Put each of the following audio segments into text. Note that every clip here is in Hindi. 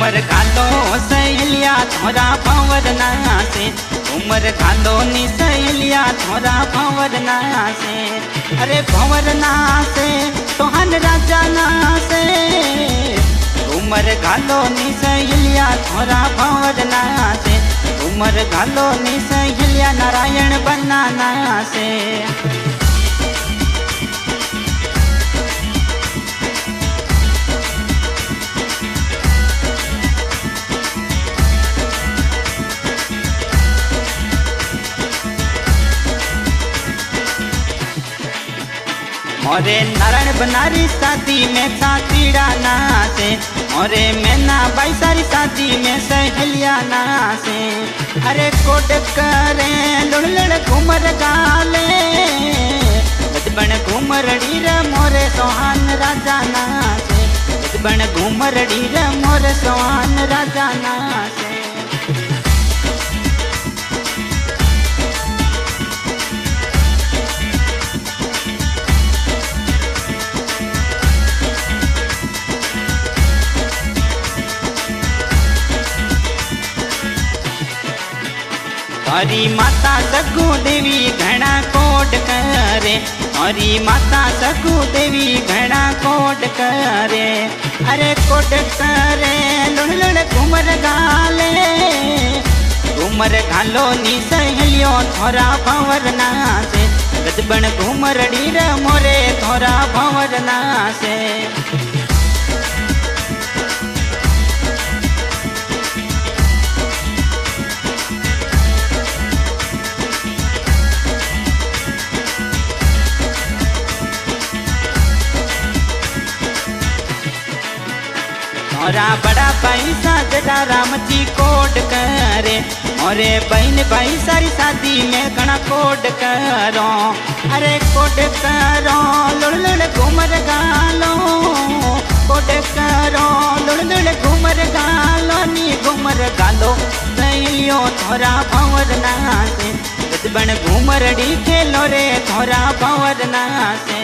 घूमर घालो सहेलिया थोड़ा भंवर नासे, घूमर घालो नी सहेलिया थोड़ा भंवर नासे। अरे भंवर नासे तोहन राजा नासे, घूमर घालो नी सहेलिया थोड़ा भंवर नासे, घूमर घालो नी सहेलिया नारायण बनाना से। मोरे नारायण बनारी शादी में साथीड़ा नाचे, मोरे मैना बाई सारी शादी में सहेलिया नाचे। अरे कोट करे लुड़ लुड़ घूमर गाले, बचपन घूमर डीर मोरे सोहान राजा नाचे, बचपन घूमर डीर मोरे सोहान राजा नाचे। हरी माता सगु देवी घना कोट करे, हरी माता सगु देवी घना कोट करे। अरे कोट करे लुड़ लुड़ घूमर गाले, घूमर घालो नी सहेलियो थोड़ा भंवर नासे, गजबन घूमर डीर मोरे थोड़ा भंवर नासे। मोरा बड़ा पैसा जड़ा राम जी कोड करे, मोरे बहन भाई सारी शादी में घना कोड करो। अरे कोड करो लुड़ लुड़ घूमर गालो, कोड करो लुड़ लुड़ घूमर गालो नी घूमर गालो सहेलियो थोड़ा भंवर नासे, गजबन घूमर डी खेलो रे थोड़ा भंवर नासे।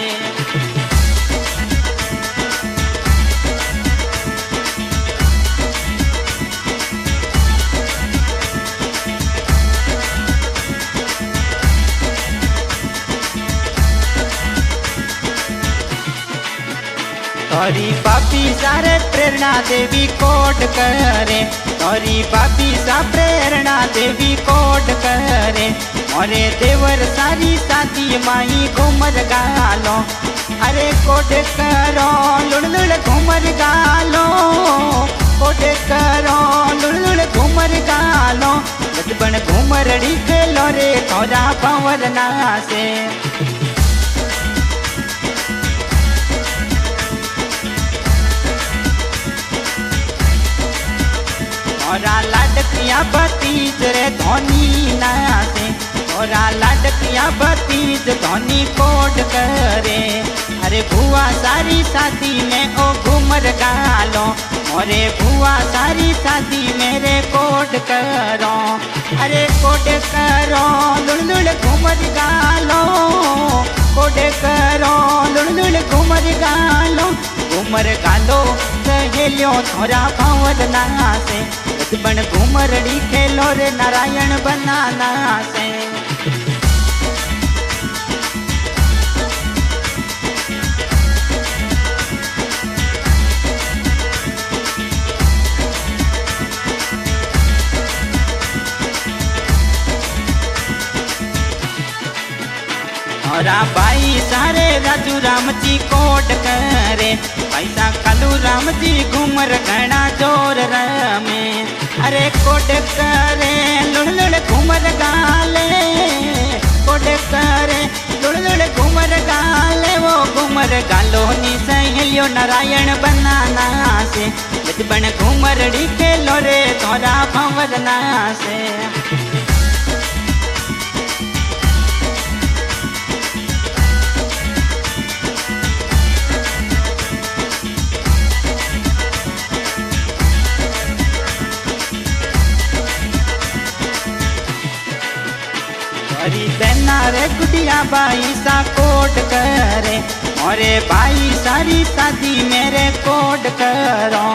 तोरी पापी सारे प्रेरणा देवी कोट करे, तोरी पापी सा प्रेरणा देवी कोट करे। मोरे देवर सारी शादी माई घूमर गालो, अरे कोट करो लुड़ लुड़ घूमर गालो, कोट करो लुड़ लुड़ घूमर गालो, बचपन घूमर डी खेलो रे थोड़ा भंवर नासे। मोरा लाडकिया भतीज रे धोनी नाचे, मोरा लाडकिया भतीज धोनी कोट करे। अरे भुआ सारी शादी में ओ घूमर गालो, मोरे भुआ सारी शादी मेरे कोट करो। अरे कोट करो लुड़ लुड़ घूमर गालो, कोट करो लुड़ लुड़ घूमर गालो, घूमर गालो सहेलियो थोड़ा भंवर नासे, गजबन घूमर डी खेलो रे नारायण बनाना से। मोरा भाई सारे राजू राम जी कोट करे, पैसा कालू राम जी घूमर घना जोर रमे। अरे कोट करे लुड़ लुड़ घूमर गाले, कोट करे लुड़ लुड़ घूमर गाले, वो घूमर गालो नी सहेलियो नारायण बनाना से, बचपन घूमर डी खेलो रे थोड़ा भंवर नासे। हरी बहना रे गुडिया बाई सा कोट करे, अरे भाई सारी शादी मेरे कोड करो,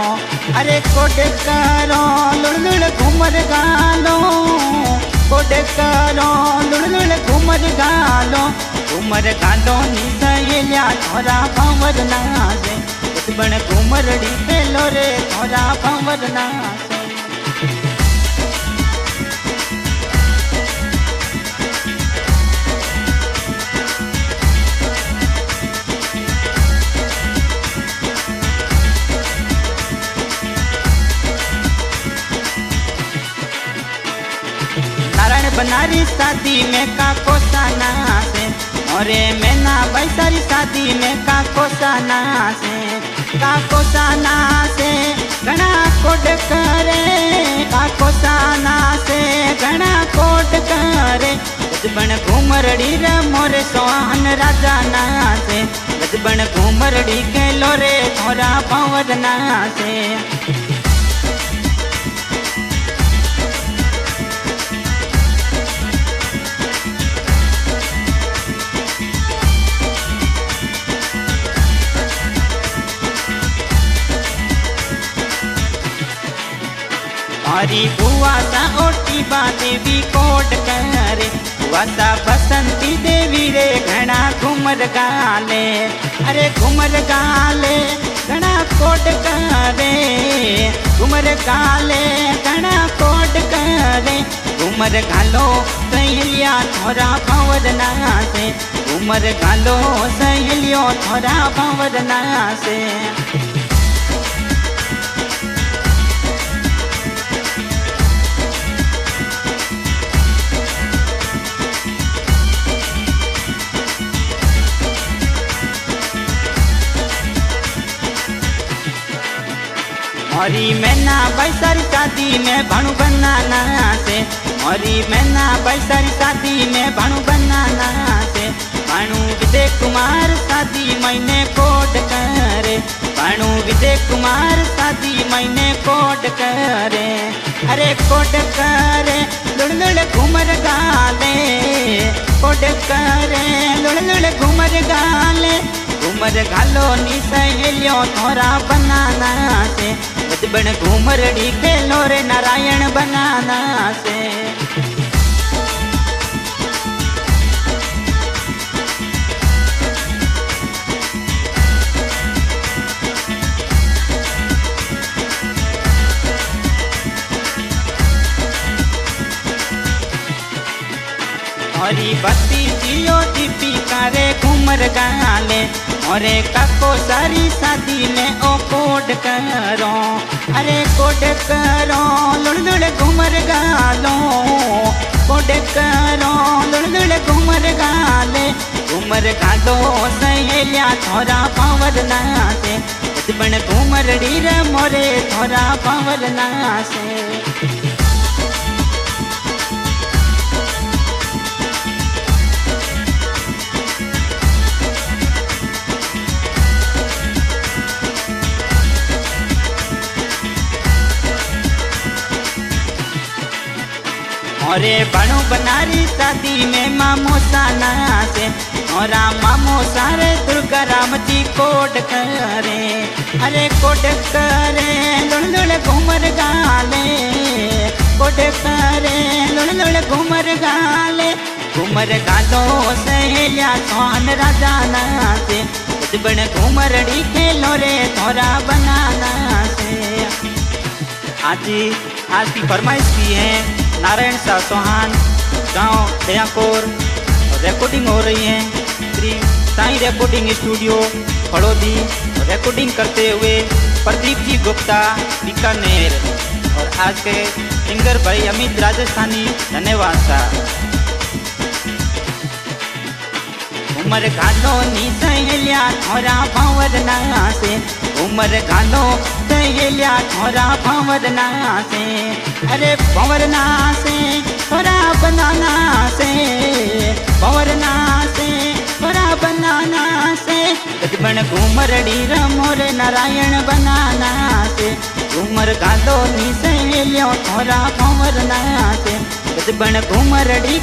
अरे कोड करो लुड़ घूमर गालो, कोड करो लुड़ घूमर गालो, घूमर गालो नी सहेलिया थोड़ा भंवर नाचे, बन घूमरड़ी पेलो रे थोड़ा भंवर नाचे। नारायण बनारी शादी में काको साना से, अरे मैना भाई सारी शादी में काको साना से, काको साना से घना कोड करे, काको साना से घना कोड करे, गजबन घूमरड़ी रे मोरे सोहन राजा नाचे, गजबन घूमरड़ी के लोरे थोड़ा भंवर नाचे। हरी बुआ सा ओटी देवी कोट करे, बुआ सा बसंती देवी रे घना घूमर गाले, अरे घूमर गाले घना कोट करे, घूमर गाले घना कोट करे, घूमर गालो सहेलिया थोड़ा भंवर नाचे, घूमर गालो सहेलियो थोड़ा भंवर नाचे। हरी मैना भाई सारी शादी में भाणु बनाना से, हरी मैना भाई सारी शादी में भाणु बनाना से, भाणु विजय कुमार शादी मैंने कोड करे, भाणु विजय कुमार शादी मैंने कोड करे, अरे कोड करे लुड़ घूमर गाले, कोड करे लुड़ घूमर गाले, घूमर गालो नी सहेलियो थोड़ा बनाना से, गजबन घूमरड़ी के लोरे नारायण बनाना से। हरी बत्ती जियो दीपी करे घूमर गाले, अरे काको सारी शादी में ओ कोड करो, अरे कोड करो लुड़ घूमर गालो, कोड करो लुड़ घूमर गाले, घूमर गालो सहेलिया थोड़ा भंवर नाचे, गजबन घूमरड़ी रे मोरे थोड़ा भंवर नाचे। अरे बनो बनारी शादी में मामो साना से, और मामो सारे दुर्गा राम जी कोड करे, अरे कोड करे लुड़ घूमर गाले, कोड करे लुड़ घूमर गाले, घूमर गालो सहेलिया सोहन राजा नाचे, गजबन घूमरड़ी खेलो रे थोड़ा बनाना से। आज की फरमाइश की है नारायण शाह चौहान, गांव दयाकोर, रिकॉर्डिंग हो रही है Shri Sai recording studio Phalodi, recording करते हुए प्रदीप जी गुप्ता बीकानेर, और आज के सिंगर भाई अमित राजस्थानी, धन्यवाद साहब। उमर गालो नी सहेलिया थोड़ा भंवर नाचे, उमर गालो सहेलिया थोड़ा भंवर नाचे, अरे भंवर नाचे थोड़ा बनाना से, भंवर नाचे थोड़ा बनाना से, गजबन घूमरड़ी रे मोरे नारायण बनाना से, घूमर गालो नी सहेलियो थोड़ा भंवर नाचे, गजबन घूमरड़ी